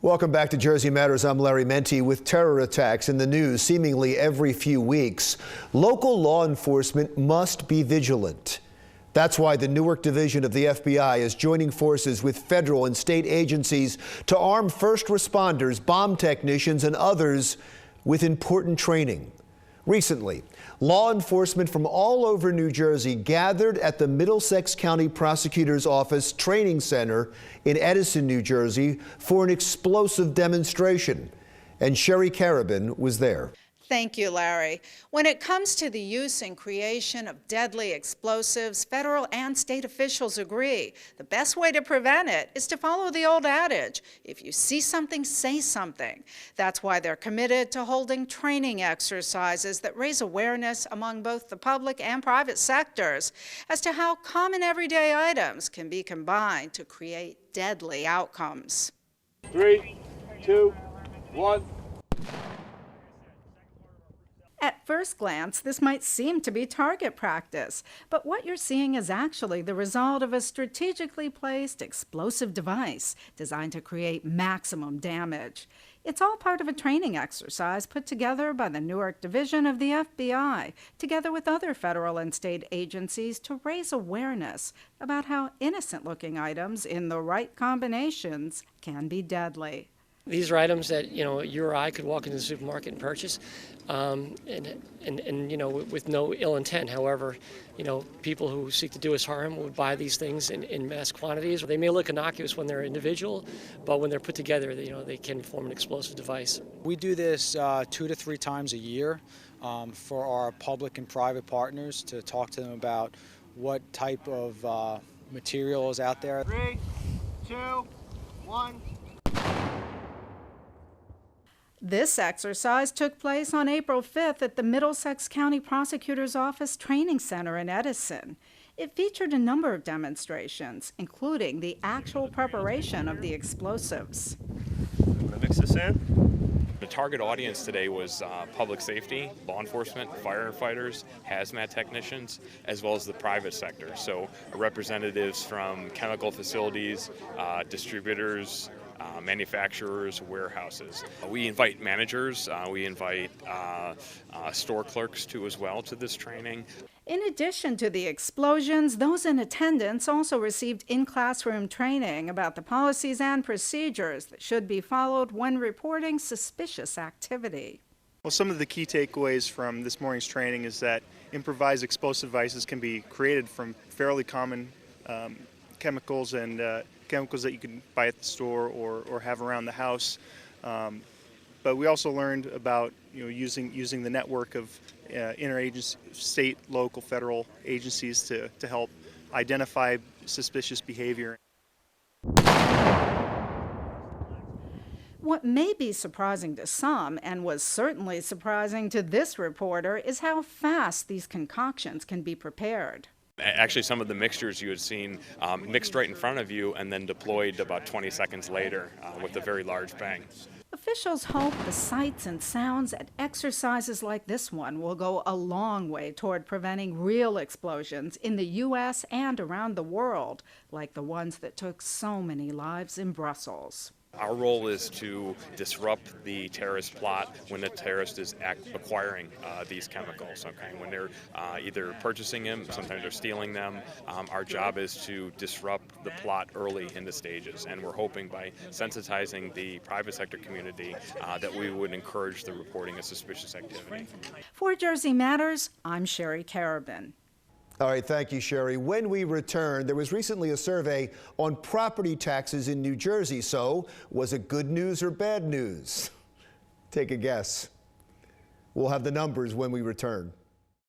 Welcome back to Jersey Matters. I'm Larry Menti. With terror attacks in the news seemingly every few weeks, local law enforcement must be vigilant. That's why the Newark division of the FBI is joining forces with federal and state agencies to arm first responders, bomb technicians, and others with important training. Recently, law enforcement from all over New Jersey gathered at the Middlesex County Prosecutor's Office Training Center in Edison, New Jersey, for an explosive demonstration. And Sherry Karabin was there. Thank you, Larry. When it comes to the use and creation of deadly explosives, federal and state officials agree. The best way to prevent it is to follow the old adage, if you see something, say something. That's why they're committed to holding training exercises that raise awareness among both the public and private sectors as to how common everyday items can be combined to create deadly outcomes. 3, 2, 1. At first glance, this might seem to be target practice, but what you're seeing is actually the result of a strategically placed explosive device designed to create maximum damage. It's all part of a training exercise put together by the Newark division of the FBI, together with other federal and state agencies, to raise awareness about how innocent-looking items in the right combinations can be deadly. These are items that, you or I could walk into the supermarket and purchase, and with no ill intent. However, people who seek to do us harm would buy these things in mass quantities. They may look innocuous when they're individual, but when they're put together, they can form an explosive device. We do this 2 to 3 times a year for our public and private partners to talk to them about what type of material is out there. 3, 2, 1. This exercise took place on April 5th at the Middlesex County Prosecutor's Office Training Center in Edison. It featured a number of demonstrations, including the actual preparation of the explosives. I'm going to mix this in. The target audience today was public safety, law enforcement, firefighters, hazmat technicians, as well as the private sector. So representatives from chemical facilities, distributors, manufacturers, warehouses. We invite managers, we invite store clerks too as well to this training. In addition to the explosions, those in attendance also received in-classroom training about the policies and procedures that should be followed when reporting suspicious activity. Well, some of the key takeaways from this morning's training is that improvised explosive devices can be created from fairly common chemicals and chemicals that you can buy at the store or have around the house. But we also learned about using the network of interagency, state, local, federal agencies to help identify suspicious behavior. What may be surprising to some, and was certainly surprising to this reporter, is how fast these concoctions can be prepared. Actually, some of the mixtures you had seen mixed right in front of you and then deployed about 20 seconds later with a very large bang. Officials hope the sights and sounds at exercises like this one will go a long way toward preventing real explosions in the U.S. and around the world, like the ones that took so many lives in Brussels. Our role is to disrupt the terrorist plot when the terrorist is acquiring these chemicals. Okay, when they're either purchasing them, sometimes they're stealing them. Our job is to disrupt the plot early in the stages, and we're hoping by sensitizing the private sector community that we would encourage the reporting of suspicious activity. For Jersey Matters, I'm Sherry Karabin. All right, thank you, Sherry. When we return, there was recently a survey on property taxes in New Jersey. So, was it good news or bad news? Take a guess. We'll have the numbers when we return.